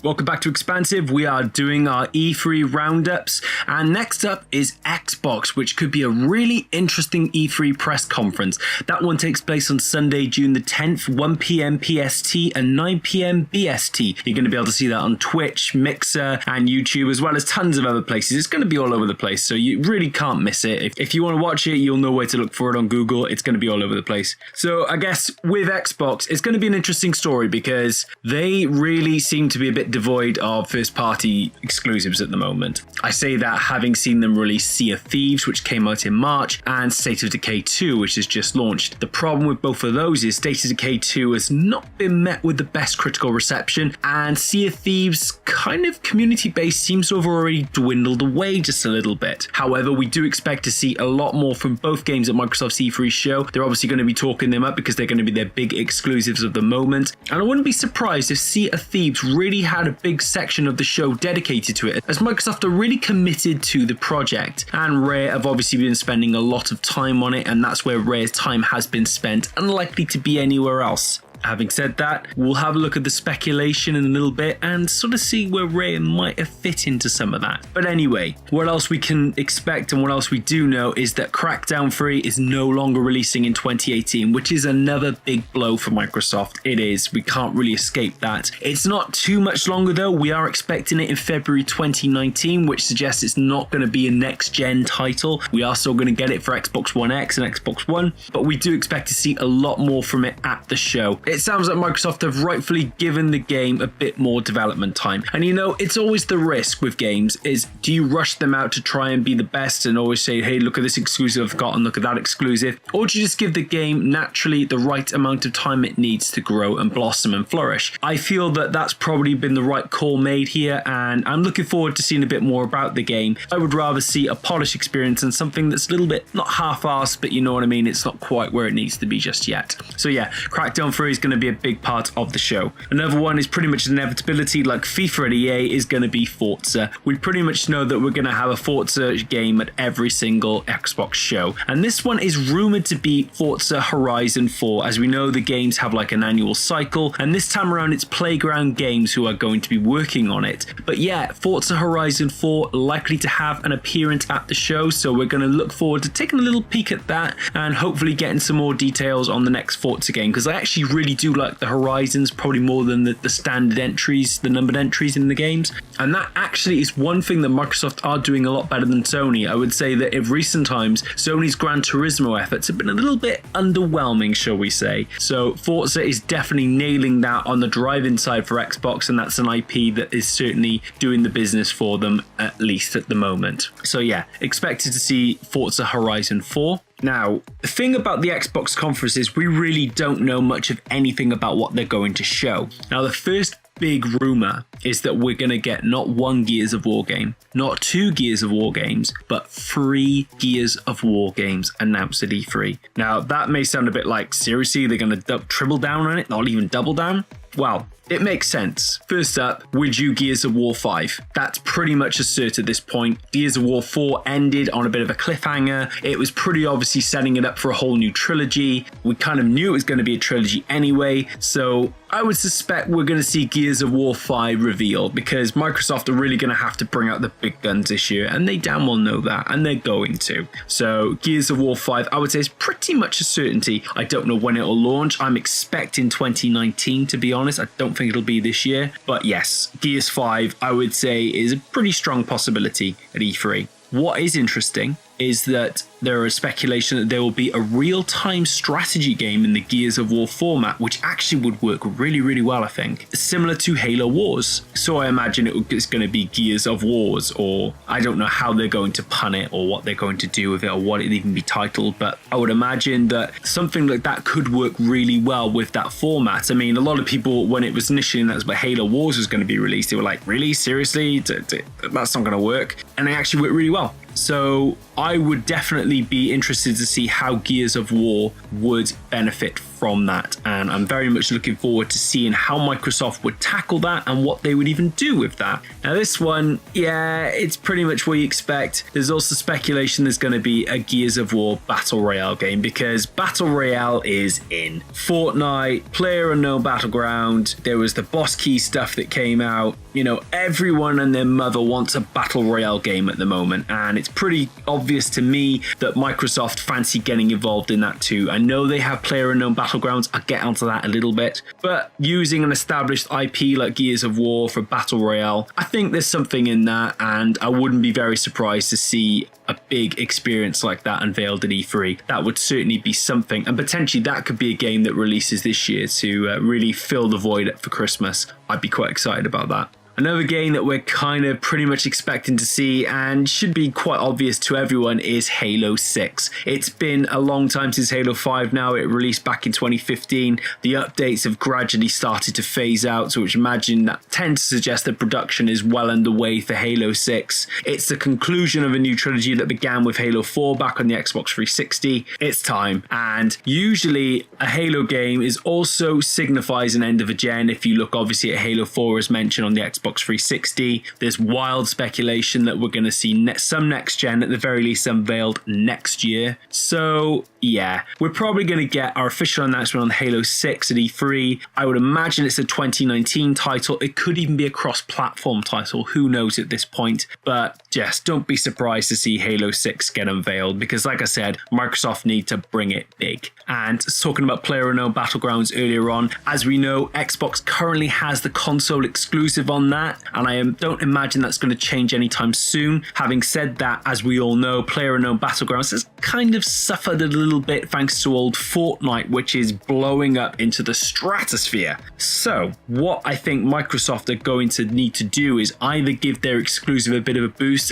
Welcome back to Expansive. We are doing our E3 roundups, and next up is Xbox, which could be a really interesting E3 press conference. That one takes place on Sunday, June the 10th, 1 p.m. PST and 9 p.m. BST. You're going to be able to see that on Twitch, Mixer, and YouTube, as well as tons of other places. It's going to be all over the place, so you really can't miss it. If you want to watch it, you'll know where to look for it on Google. It's going to be all over the place. So I guess with Xbox, it's going to be an interesting story because they really seem to be a bit devoid of first-party exclusives at the moment. I say that having seen them release Sea of Thieves, which came out in March, and State of Decay 2, which has just launched. The problem with both of those is State of Decay 2 has not been met with the best critical reception, and Sea of Thieves' kind of community base seems to have already dwindled away just a little bit. However, we do expect to see a lot more from both games at Microsoft's E3 show. They're obviously going to be talking them up because they're going to be their big exclusives of the moment, and I wouldn't be surprised if Sea of Thieves really had a big section of the show dedicated to it, as Microsoft are really committed to the project, and Rare have obviously been spending a lot of time on it, and that's where Rare's time has been spent, unlikely to be anywhere else. Having said that, we'll have a look at the speculation in a little bit and sort of see where Rare might have fit into some of that. But anyway, what else we can expect and what else we do know is that Crackdown 3 is no longer releasing in 2018, which is another big blow for Microsoft. It is. We can't really escape that. It's not too much longer though. We are expecting it in February 2019, which suggests it's not going to be a next-gen title. We are still going to get it for Xbox One X and Xbox One, but we do expect to see a lot more from it at the show. It sounds like Microsoft have rightfully given the game a bit more development time. And you know, it's always the risk with games is, do you rush them out to try and be the best and always say, hey, look at this exclusive I've got and look at that exclusive? Or do you just give the game naturally the right amount of time it needs to grow and blossom and flourish? I feel that that's probably been the right call made here, and I'm looking forward to seeing a bit more about the game. I would rather see a polished experience than something that's a little bit, not half-assed, but you know what I mean, it's not quite where it needs to be just yet. So yeah, Crackdown 3 is going to be a big part of the show. Another one is pretty much an inevitability, like FIFA at EA is going to be Forza. We pretty much know that we're going to have a Forza game at every single Xbox show, and this one is rumored to be Forza Horizon 4. As we know, the games have like an annual cycle, and this time around it's Playground Games who are going to be working on it. But yeah, Forza Horizon 4 likely to have an appearance at the show, so we're going to look forward to taking a little peek at that and hopefully getting some more details on the next Forza game, because I actually really do like the Horizons probably more than the standard entries, the numbered entries in the games. And that actually is one thing that Microsoft are doing a lot better than Sony. I would say that in recent times, Sony's Gran Turismo efforts have been a little bit underwhelming, shall we say. So Forza is definitely nailing that on the drive-in side for Xbox, and that's an IP that is certainly doing the business for them, at least at the moment. So yeah, expected to see Forza Horizon 4. Now, the thing about the Xbox conference is we really don't know much of anything about what they're going to show. Now, the first big rumor is that we're going to get not one Gears of War game, not two Gears of War games, but 3 Gears of War games announced at E3. Now, that may sound a bit like, seriously, they're going to triple down on it, not even double down? Well, it makes sense. First up, would you Gears of War 5? That's pretty much a cert at this point. Gears of War 4 ended on a bit of a cliffhanger. It was pretty obviously setting it up for a whole new trilogy. We kind of knew it was going to be a trilogy anyway, so I would suspect we're going to see Gears of War 5 revealed, because Microsoft are really going to have to bring out the big guns this year, and they damn well know that, and they're going to. So Gears of War 5, I would say, is pretty much a certainty. I don't know when it'll launch. I'm expecting 2019, to be honest. I don't think it'll be this year, but yes, Gears 5, I would say, is a pretty strong possibility at E3. What is interesting is that there is speculation that there will be a real-time strategy game in the Gears of War format, which actually would work really, really well, I think. Similar to Halo Wars. So I imagine it's going to be Gears of Wars, or I don't know how they're going to pun it, or what they're going to do with it, or what it'd even be titled, but I would imagine that something like that could work really well with that format. I mean, a lot of people, when it was initially announced that Halo Wars was going to be released, they were like, really? Seriously? That's not going to work? And it actually worked really well. So I would definitely be interested to see how Gears of War would benefit from that, and I'm very much looking forward to seeing how Microsoft would tackle that and what they would even do with that. Now this one, yeah, it's pretty much what you expect. There's also speculation there's going to be a Gears of War Battle Royale game, because Battle Royale is in Fortnite, PlayerUnknown Battleground, there was the Boss Key stuff that came out. You know, everyone and their mother wants a Battle Royale game at the moment, and it's pretty obvious to me that Microsoft fancy getting involved in that too. I know they have PlayerUnknown Battlegrounds, I'll get onto that a little bit, but using an established IP like Gears of War for Battle Royale, I think there's something in that, and I wouldn't be very surprised to see a big experience like that unveiled at E3. That would certainly be something, and potentially that could be a game that releases this year to really fill the void up for Christmas. I'd be quite excited about that. Another game that we're kind of pretty much expecting to see, and should be quite obvious to everyone, is Halo 6. It's been a long time since Halo 5 now. It released back in 2015. The updates have gradually started to phase out, so which imagine that tends to suggest that production is well underway for Halo 6. It's the conclusion of a new trilogy that began with Halo 4 back on the Xbox 360. It's time, and usually a Halo game is also signifies an end of a gen. If you look obviously at Halo 4 as mentioned on the Xbox 360. There's wild speculation that we're going to see some next gen, at the very least unveiled next year. So yeah, we're probably going to get our official announcement on Halo 6 at E3. I would imagine it's a 2019 title. It could even be a cross-platform title. Who knows at this point? But just don't be surprised to see Halo 6 get unveiled, because like I said, Microsoft need to bring it big. And talking about PlayerUnknown Battlegrounds earlier on, as we know, Xbox currently has the console exclusive on that, and I don't imagine that's going to change anytime soon. Having said that, as we all know, PlayerUnknown Battlegrounds has kind of suffered a little bit thanks to old Fortnite, which is blowing up into the stratosphere. So what I think Microsoft are going to need to do is either give their exclusive a bit of a boost,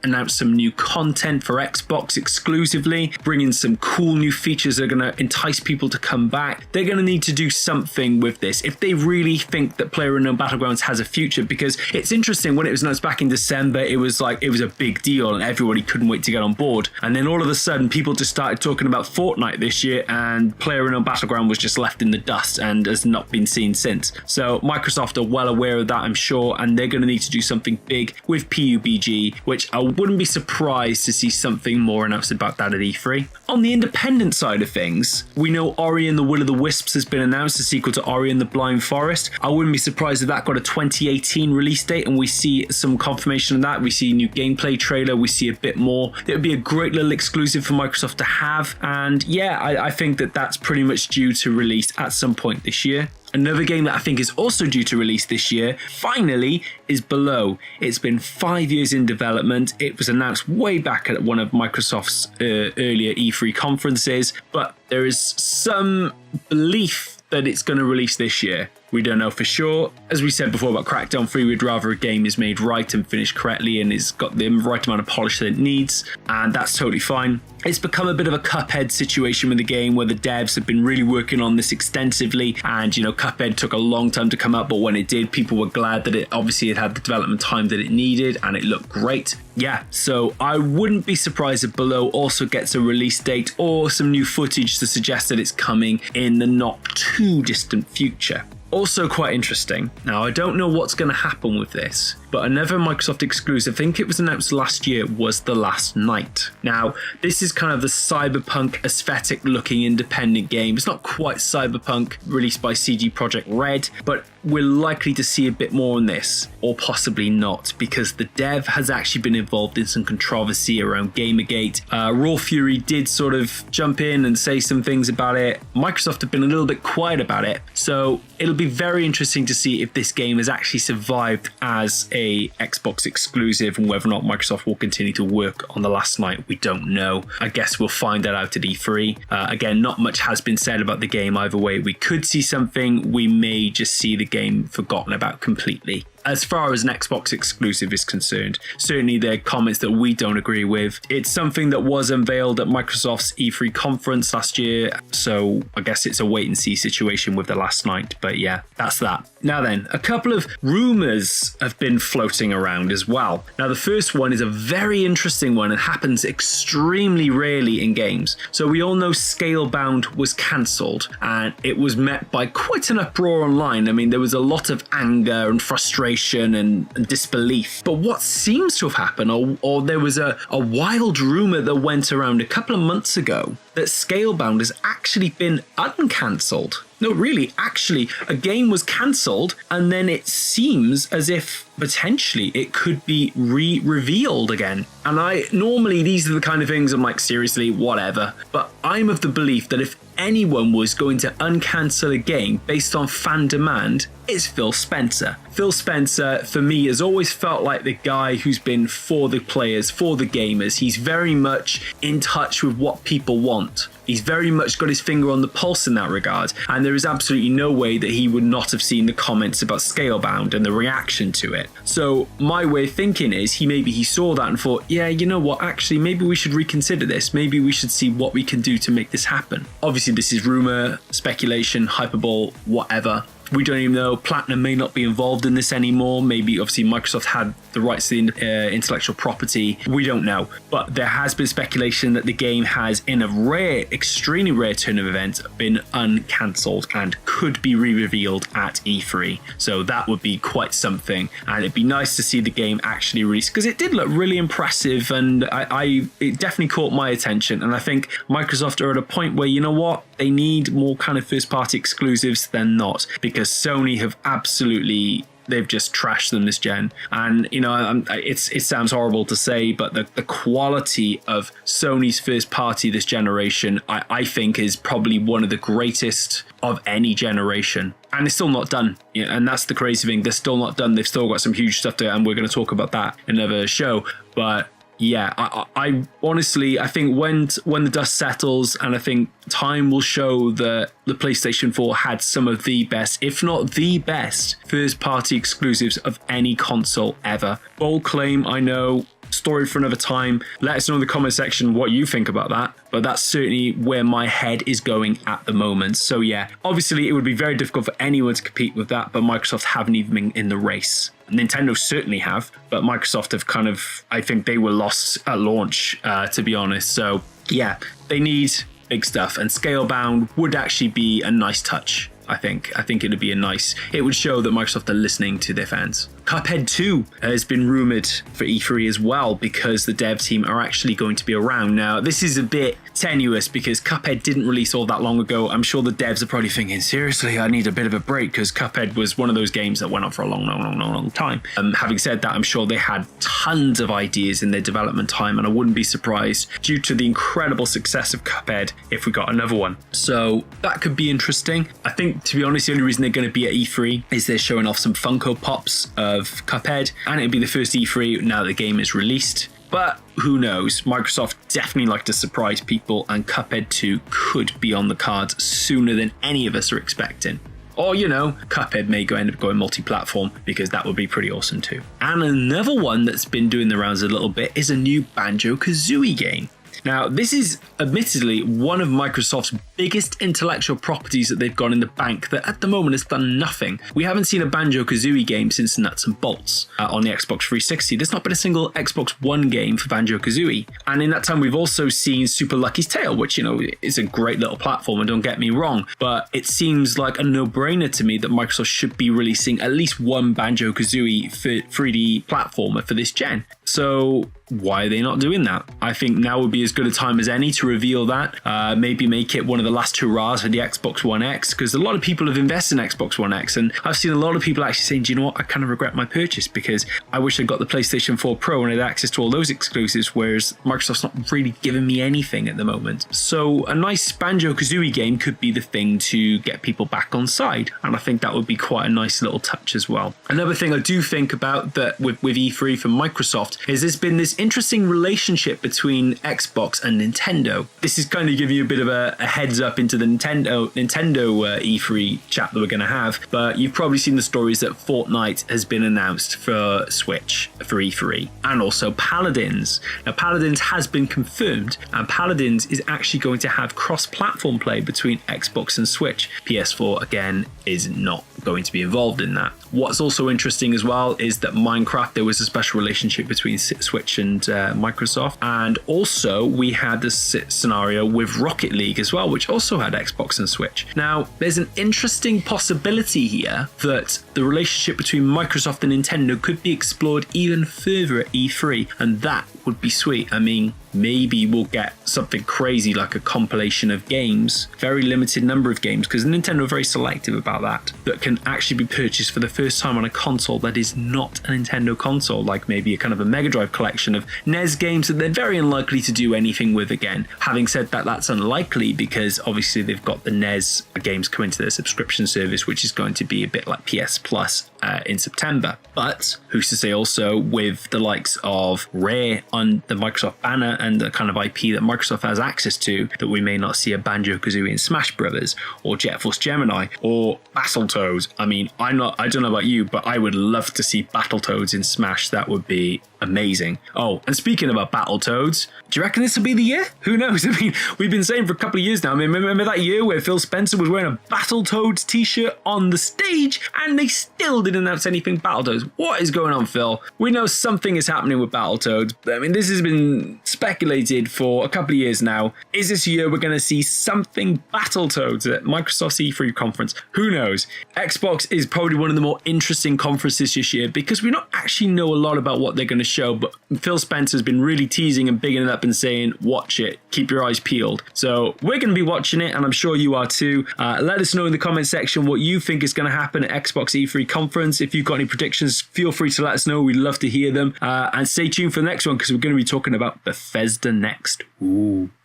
announce some new content for Xbox exclusively, bring in some cool new features that are going to entice people to come back. They're going to need to do something with this if they really think that PlayerUnknown Battlegrounds has a future, because it's interesting, when it was announced back in December, it was like it was a big deal and everybody couldn't wait to get on board, and then all of a sudden people just started talking about Fortnite this year, and PlayerUnknown Battleground was just left in the dust and has not been seen since. So Microsoft are well aware of that, I'm sure, and they're going to need to do something big with PUBG, which I wouldn't be surprised to see something more announced about that at E3. On the independent side of things, we know Ori and the Will of the Wisps has been announced, a sequel to Ori and the Blind Forest. I wouldn't be surprised if that got a 2018 release date and we see some confirmation of that. We see a new gameplay trailer, we see a bit more. It would be a great little exclusive for Microsoft to have, and yeah, I think that that's pretty much due to release at some point this year. Another game that I think is also due to release this year, finally, is Below. It's been 5 years in development. It was announced way back at one of Microsoft's earlier E3 conferences, but there is some belief that it's going to release this year. We don't know for sure. As we said before about Crackdown 3, we'd rather a game is made right and finished correctly and it's got the right amount of polish that it needs, and that's totally fine. It's become a bit of a Cuphead situation with the game, where the devs have been really working on this extensively, and you know, Cuphead took a long time to come out, but when it did, people were glad that it obviously had the development time that it needed and it looked great. Yeah, so I wouldn't be surprised if Below also gets a release date or some new footage to suggest that it's coming in the not too distant future. Also quite interesting. Now, I don't know what's going to happen with this, but another Microsoft exclusive, I think it was announced last year, was The Last Night. Now, this is kind of the cyberpunk aesthetic looking independent game. It's not quite cyberpunk, released by CD Projekt Red, but we're likely to see a bit more on this, or possibly not, because the dev has actually been involved in some controversy around Gamergate. Raw Fury did sort of jump in and say some things about it. Microsoft have been a little bit quiet about it, so it'll be very interesting to see if this game has actually survived as a Xbox exclusive, and whether or not Microsoft will continue to work on The Last Night, we don't know. I guess we'll find that out at E3. Again, not much has been said about the game either way. We could see something, we may just see the game forgotten about completely. as far as an Xbox exclusive is concerned. Certainly there are comments that we don't agree with. It's something that was unveiled at Microsoft's E3 conference last year, so I guess it's a wait and see situation with the last night, but yeah, that's that. Now then, a couple of rumors have been floating around as well. Now the first one is a very interesting one and happens extremely rarely in games. So we all know Scalebound was cancelled and it was met by quite an uproar online. I mean, there was a lot of anger and frustration and disbelief. But what seems to have happened, or there was a wild rumor that went around a couple of months ago that Scalebound has actually been uncancelled. No, really, actually, a game was cancelled and then it seems as if potentially it could be revealed again. And normally these are the kind of things I'm like, seriously, whatever. But I'm of the belief that if anyone was going to uncancel a game based on fan demand, it's Phil Spencer. Phil Spencer, for me, has always felt like the guy who's been for the players, for the gamers. He's very much in touch with what people want. He's very much got his finger on the pulse in that regard, and there is absolutely no way that he would not have seen the comments about Scalebound and the reaction to it. So my way of thinking is he saw that and thought, yeah, you know what, actually maybe we should reconsider this. Maybe we should see what we can do to make this happen. Obviously this is rumor, speculation, hyperbole, whatever. We don't even know. Platinum may not be involved in this anymore. Maybe, obviously, Microsoft had the rights to the intellectual property. We don't know. But there has been speculation that the game has, in a rare, extremely rare turn of events, been uncancelled and could be re-revealed at E3. So that would be quite something. And it'd be nice to see the game actually released, because it did look really impressive and it definitely caught my attention. And I think Microsoft are at a point where, you know what, they need more kind of first-party exclusives than not, because Sony have absolutely, they've just trashed them this gen. And, you know, it sounds horrible to say, but the quality of Sony's first party this generation, I think, is probably one of the greatest of any generation. And it's still not done. Yeah, and that's the crazy thing. They're still not done. They've still got some huge stuff to, and we're going to talk about that in another show. But yeah, I honestly, I think when the dust settles, and I think time will show that the PlayStation 4 had some of the best, if not the best, first-party exclusives of any console ever. Bold claim, I know. Story for another time. Let us know in the comment section what you think about that, but that's certainly where my head is going at the moment. So yeah, obviously it would be very difficult for anyone to compete with that, but Microsoft haven't even been in the race. Nintendo certainly have, but Microsoft have kind of, I think they were lost at launch, to be honest. So yeah, they need big stuff, and Scalebound would actually be a nice touch. I think it would show that Microsoft are listening to their fans. Cuphead 2 has been rumored for E3 as well, because the dev team are actually going to be around. Now, this is a bit tenuous because Cuphead didn't release all that long ago. I'm sure the devs are probably thinking, seriously, I need a bit of a break, because Cuphead was one of those games that went on for a long time. Having said that, I'm sure they had tons of ideas in their development time, and I wouldn't be surprised, due to the incredible success of Cuphead, if we got another one. So that could be interesting. I think, to be honest, the only reason they're going to be at E3 is they're showing off some Funko Pops of Cuphead, and it'll be the first E3 now that the game is released. But who knows? Microsoft definitely like to surprise people, and Cuphead 2 could be on the cards sooner than any of us are expecting. Or, you know, Cuphead may end up going multi-platform, because that would be pretty awesome too. And another one that's been doing the rounds a little bit is a new BanjoKazooie game. Now, this is admittedly one of Microsoft's biggest intellectual properties that they've got in the bank that at the moment has done nothing. We haven't seen a BanjoKazooie game since Nuts and Bolts on the Xbox 360. There's not been a single Xbox One game for BanjoKazooie. And in that time, we've also seen Super Lucky's Tale, which, you know, is a great little platformer, don't get me wrong. But it seems like a no-brainer to me that Microsoft should be releasing at least one BanjoKazooie 3D platformer for this gen. So why are they not doing that? I think now would be as good a time as any to reveal that. Maybe make it one of the last hurrahs for the Xbox One X, because a lot of people have invested in Xbox One X, and I've seen a lot of people actually saying, do you know what, I kind of regret my purchase, because I wish I got the PlayStation 4 Pro and had access to all those exclusives, whereas Microsoft's not really giving me anything at the moment. So a nice BanjoKazooie game could be the thing to get people back on side, and I think that would be quite a nice little touch as well. Another thing I do think about that with E3 for Microsoft is there's been this interesting relationship between Xbox and Nintendo. This is kind of giving you a bit of a heads up into the Nintendo E3 chat that we're going to have, but you've probably seen the stories that Fortnite has been announced for Switch for E3, and also Paladins. Now, Paladins has been confirmed, and Paladins is actually going to have cross-platform play between Xbox and Switch. PS4, again, is not going to be involved in that. What's also interesting as well is that Minecraft, there was a special relationship between Switch and Microsoft, and also we had this scenario with Rocket League as well, which also had Xbox and Switch. Now, there's an interesting possibility here that the relationship between Microsoft and Nintendo could be explored even further at E3, and that would be sweet. I mean, maybe we'll get something crazy like a compilation of games, very limited number of games, because Nintendo are very selective about that can actually be purchased for the first time on a console that is not a Nintendo console, like maybe a kind of a Mega Drive collection of NES games that they're very unlikely to do anything with again. Having said that, that's unlikely because obviously they've got the NES games coming to their subscription service, which is going to be a bit like PS Plus in September. But who's to say also with the likes of Rare on the Microsoft banner and the kind of IP that Microsoft has access to, that we may not see a BanjoKazooie in Smash Brothers or Jet Force Gemini or Battletoads. I mean, I don't know about you, but I would love to see Battletoads in Smash. That would be amazing. Oh, and speaking about Battletoads, do you reckon this will be the year? Who knows? I mean, we've been saying for a couple of years now. I mean, remember that year where Phil Spencer was wearing a Battletoads t-shirt on the stage and they still didn't announce anything Battletoads? What is going on, Phil? We know something is happening with Battletoads. I mean, this has been speculated for a couple of years now. Is this year we're going to see something Battletoads at Microsoft's E3 conference? Who knows? Xbox is probably one of the more interesting conferences this year because we don't actually know a lot about what they're going to show, but Phil Spencer's been really teasing and bigging it up and saying, watch it, keep your eyes peeled. So we're going to be watching it, and I'm sure you are too. Let us know in the comment section what you think is going to happen at Xbox E3 conference. If you've got any predictions, feel free to let us know. We'd love to hear them. And stay tuned for the next one because we're going to be talking about Bethesda next. Ooh.